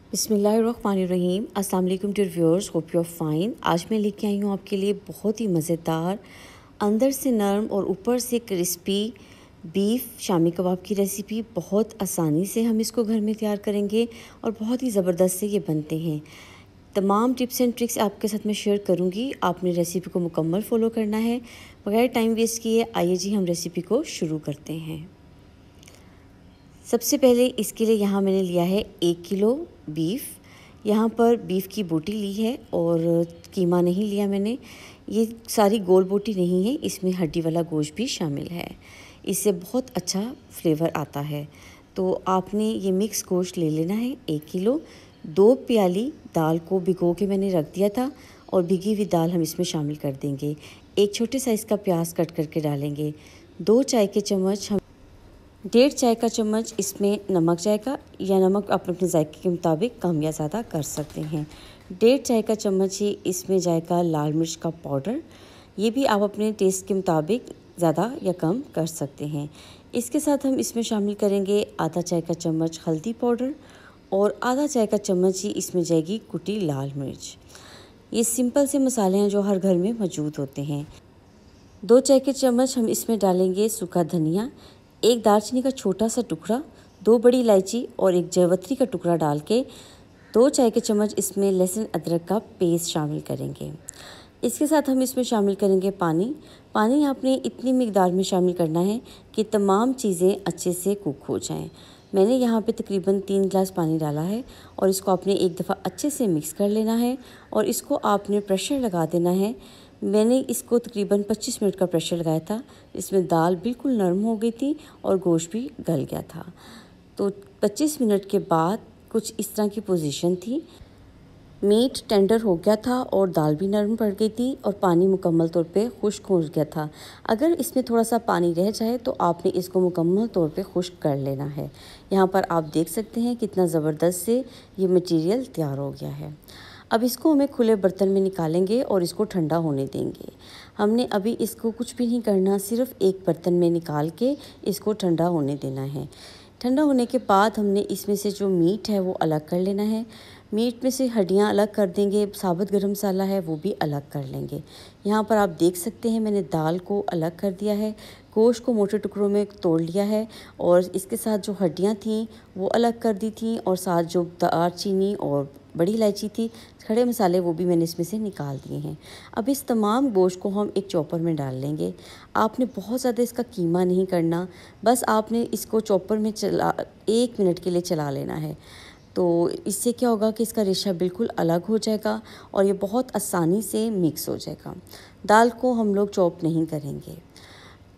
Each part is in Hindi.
बिस्मिल्लाहिर्रहमानिर्रहीम। अस्सलाम वालेकुम dear viewers, hope you are fine. आज मैं लेके आई हूँ आपके लिए बहुत ही मज़ेदार, अंदर से नरम और ऊपर से क्रिस्पी बीफ शामी कबाब की रेसिपी। बहुत आसानी से हम इसको घर में तैयार करेंगे और बहुत ही ज़बरदस्त से ये बनते हैं। तमाम टिप्स एंड ट्रिक्स आपके साथ मैं शेयर करूँगी। आपने रेसिपी को मुकम्मल फ़ॉलो करना है बगैर टाइम वेस्ट किए। आइए जी हम रेसिपी को शुरू करते हैं। सबसे पहले इसके लिए यहाँ मैंने लिया है 1 किलो बीफ। यहाँ पर बीफ की बोटी ली है और कीमा नहीं लिया मैंने। ये सारी गोल बोटी नहीं है, इसमें हड्डी वाला गोश्त भी शामिल है। इससे बहुत अच्छा फ्लेवर आता है। तो आपने ये मिक्स गोश्त ले लेना है 1 किलो। 2 प्याली दाल को भिगो के मैंने रख दिया था और भिगी हुई दाल हम इसमें शामिल कर देंगे। एक छोटे साइज़ का प्याज कट करके डालेंगे। 2 चाय के चम्मच 1.5 चाय का चम्मच इसमें नमक जाएगा, या नमक आप अपने जायके के मुताबिक कम या ज़्यादा कर सकते हैं। 1.5 चाय का चम्मच ही इसमें जाएगा लाल मिर्च का पाउडर। ये भी आप अपने टेस्ट के मुताबिक ज़्यादा या कम कर सकते हैं। इसके साथ हम इसमें शामिल करेंगे आधा चाय का चम्मच हल्दी पाउडर और आधा चाय का चम्मच ही इसमें जाएगी कुटी लाल मिर्च। ये सिंपल से मसाले हैं जो हर घर में मौजूद होते हैं। 2 चाय के चम्मच हम इसमें डालेंगे सूखा धनिया, 1 दालचीनी का छोटा सा टुकड़ा, 2 बड़ी इलायची और 1 जावित्री का टुकड़ा डाल के 2 चाय के चम्मच इसमें लहसुन अदरक का पेस्ट शामिल करेंगे। इसके साथ हम इसमें शामिल करेंगे पानी। पानी आपने इतनी मिकदार में शामिल करना है कि तमाम चीज़ें अच्छे से कुक हो जाएं। मैंने यहाँ पे तकरीबन 3 गिलास पानी डाला है और इसको आपने एक दफ़ा अच्छे से मिक्स कर लेना है और इसको आपने प्रेशर लगा देना है। मैंने इसको तकरीबन 25 मिनट का प्रेशर लगाया था। इसमें दाल बिल्कुल नरम हो गई थी और गोश्त भी गल गया था। तो 25 मिनट के बाद कुछ इस तरह की पोजीशन थी। मीट टेंडर हो गया था और दाल भी नरम पड़ गई थी और पानी मुकम्मल तौर पे खुश्क हो गया था। अगर इसमें थोड़ा सा पानी रह जाए तो आपने इसको मुकम्मल तौर पे खुश्क कर लेना है। यहाँ पर आप देख सकते हैं कितना ज़बरदस्त से ये मटेरियल तैयार हो गया है। अब इसको हमें खुले बर्तन में निकालेंगे और इसको ठंडा होने देंगे। हमने अभी इसको कुछ भी नहीं करना, सिर्फ एक बर्तन में निकाल के इसको ठंडा होने देना है। ठंडा होने के बाद हमने इसमें से जो मीट है वो अलग कर लेना है। मीट में से हड्डियां अलग कर देंगे, साबुत गरम मसाला है वो भी अलग कर लेंगे। यहाँ पर आप देख सकते हैं मैंने दाल को अलग कर दिया है, गोश्त को मोटे टुकड़ों में तोड़ लिया है और इसके साथ जो हड्डियाँ थीं वो अलग कर दी थी और साथ जो दालचीनी और बड़ी इलायची थी, खड़े मसाले, वो भी मैंने इसमें से निकाल दिए हैं। अब इस तमाम गोश्त को हम एक चॉपर में डाल लेंगे। आपने बहुत ज़्यादा इसका कीमा नहीं करना, बस आपने इसको चॉपर में 1 मिनट के लिए चला लेना है। तो इससे क्या होगा कि इसका रेशा बिल्कुल अलग हो जाएगा और ये बहुत आसानी से मिक्स हो जाएगा। दाल को हम लोग चॉप नहीं करेंगे।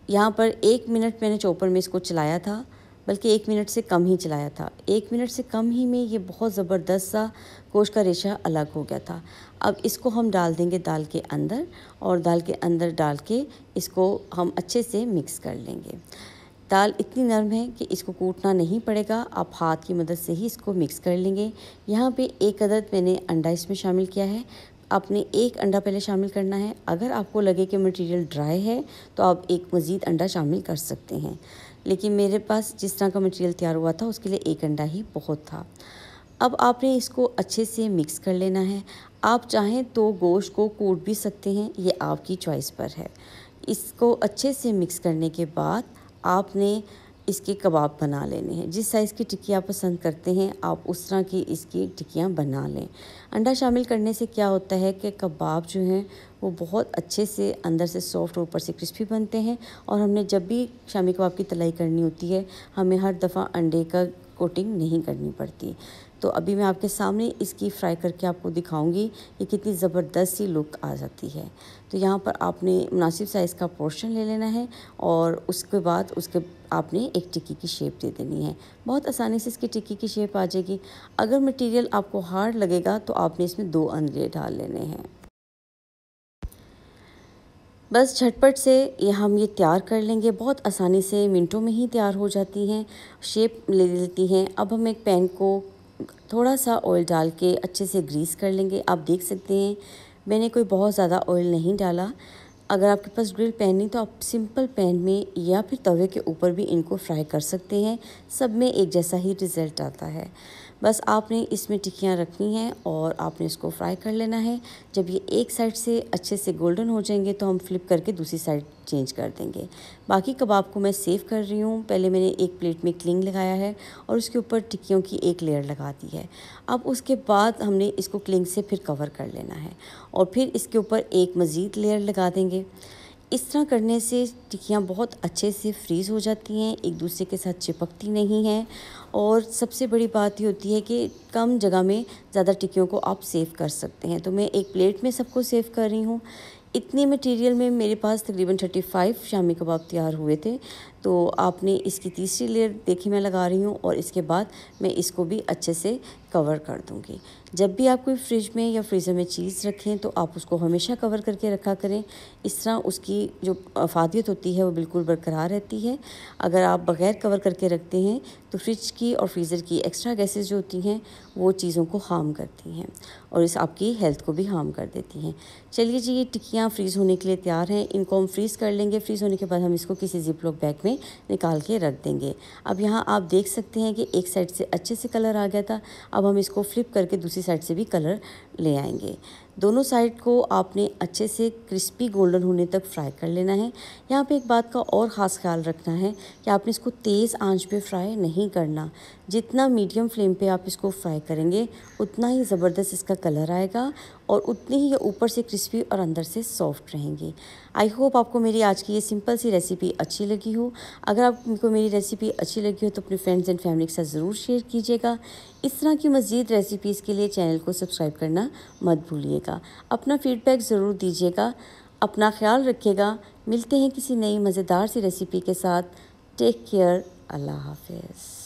यहाँ पर 1 मिनट मैंने चॉपर में इसको चलाया था, बल्कि 1 मिनट से कम ही चलाया था। 1 मिनट से कम ही में ये बहुत ज़बरदस्त सा गोश्त का रेशा अलग हो गया था। अब इसको हम डाल देंगे दाल के अंदर और दाल के अंदर डाल के इसको हम अच्छे से मिक्स कर लेंगे। दाल इतनी नरम है कि इसको कूटना नहीं पड़ेगा, आप हाथ की मदद से ही इसको मिक्स कर लेंगे। यहाँ पे 1 अदद मैंने अंडा इसमें शामिल किया है। आपने 1 अंडा पहले शामिल करना है। अगर आपको लगे कि मटेरियल ड्राई है तो आप एक मज़ीद अंडा शामिल कर सकते हैं, लेकिन मेरे पास जिस तरह का मटेरियल तैयार हुआ था उसके लिए 1 अंडा ही बहुत था। अब आपने इसको अच्छे से मिक्स कर लेना है। आप चाहें तो गोश्त को कूट भी सकते हैं, ये आपकी चॉइस पर है। इसको अच्छे से मिक्स करने के बाद आपने इसके कबाब बना लेने हैं। जिस साइज़ की टिक्की आप पसंद करते हैं आप उस तरह की इसकी टिक्कियाँ बना लें। अंडा शामिल करने से क्या होता है कि कबाब जो हैं वो बहुत अच्छे से अंदर से सॉफ्ट और ऊपर से क्रिस्पी बनते हैं। और हमने जब भी शामी कबाब की तलाई करनी होती है हमें हर दफ़ा अंडे का कोटिंग नहीं करनी पड़ती। तो अभी मैं आपके सामने इसकी फ्राई करके आपको दिखाऊंगी ये कितनी ज़बरदस्त सी लुक आ जाती है। तो यहाँ पर आपने मुनासिब साइज़ का पोर्शन ले लेना है और उसके बाद उसके आपने एक टिक्की की शेप दे देनी है। बहुत आसानी से इसकी टिक्की की शेप आ जाएगी। अगर मटेरियल आपको हार्ड लगेगा तो आपने इसमें 2 अंडे डाल लेने हैं। बस झटपट से हम ये तैयार कर लेंगे, बहुत आसानी से मिनटों में ही तैयार हो जाती हैं, शेप ले लेती हैं। अब हम एक पैन को थोड़ा सा ऑयल डाल के अच्छे से ग्रीस कर लेंगे। आप देख सकते हैं मैंने कोई बहुत ज़्यादा ऑयल नहीं डाला। अगर आपके पास ग्रिल पैन नहीं तो आप सिंपल पैन में या फिर तवे के ऊपर भी इनको फ्राई कर सकते हैं। सब में एक जैसा ही रिज़ल्ट आता है। बस आपने इसमें टिक्कियाँ रखनी हैं और आपने इसको फ्राई कर लेना है। जब ये एक साइड से अच्छे से गोल्डन हो जाएंगे तो हम फ्लिप करके दूसरी साइड चेंज कर देंगे। बाकी कबाब को मैं सेव कर रही हूँ। पहले मैंने एक प्लेट में क्लिंग लगाया है और उसके ऊपर टिक्कियों की एक लेयर लगा दी है। अब उसके बाद हमने इसको क्लिंग से फिर कवर कर लेना है और फिर इसके ऊपर एक मज़ीद लेयर लगा देंगे। इस तरह करने से टिक्कियाँ बहुत अच्छे से फ्रीज़ हो जाती हैं, एक दूसरे के साथ चिपकती नहीं हैं और सबसे बड़ी बात ये होती है कि कम जगह में ज़्यादा टिक्कियों को आप सेव कर सकते हैं। तो मैं एक प्लेट में सबको सेव कर रही हूँ। इतने मटेरियल में मेरे पास तकरीबन 35 शामी कबाब तैयार हुए थे। तो आपने इसकी तीसरी लेयर देखी मैं लगा रही हूँ और इसके बाद मैं इसको भी अच्छे से कवर कर दूँगी। जब भी आप कोई फ्रिज में या फ्रीज़र में चीज़ रखें तो आप उसको हमेशा कवर करके रखा करें। इस तरह उसकी जो अफादियत होती है वो बिल्कुल बरकरार रहती है। अगर आप बग़ैर कवर करके रखते हैं तो फ्रिज की और फ्रीज़र की एक्स्ट्रा गैसेस जो होती हैं वो चीज़ों को हार्म करती हैं और इस आपकी हेल्थ को भी हार्म कर देती हैं। चलिए जी, ये टिक्कियाँ फ्रीज़ होने के लिए तैयार हैं। इनको हम फ्रीज़ कर लेंगे। फ्रीज़ होने के बाद हम इसको किसी ज़िप-लॉक बैग में निकाल के रख देंगे। अब यहाँ आप देख सकते हैं कि एक साइड से अच्छे से कलर आ गया था। अब हम इसको फ्लिप करके दूसरी साइड से भी कलर ले आएंगे। दोनों साइड को आपने अच्छे से क्रिस्पी गोल्डन होने तक फ्राई कर लेना है। यहाँ पे एक बात का और ख़ास ख्याल रखना है कि आपने इसको तेज़ आंच पे फ्राई नहीं करना। जितना मीडियम फ्लेम पे आप इसको फ्राई करेंगे उतना ही ज़बरदस्त इसका कलर आएगा और उतनी ही ये ऊपर से क्रिस्पी और अंदर से सॉफ्ट रहेंगी। आई होप आपको मेरी आज की ये सिंपल सी रेसिपी अच्छी लगी हो। अगर आपको मेरी रेसिपी अच्छी लगी हो तो अपने फ्रेंड्स एंड फैमिली के साथ ज़रूर शेयर कीजिएगा। इस तरह की मज़ीद रेसिपीज़ के लिए चैनल को सब्सक्राइब करना मत भूलिएगा। अपना फ़ीडबैक ज़रूर दीजिएगा। अपना ख्याल रखिएगा। मिलते हैं किसी नई मज़ेदार सी रेसिपी के साथ। Take care. अल्लाह हाफ़िज़।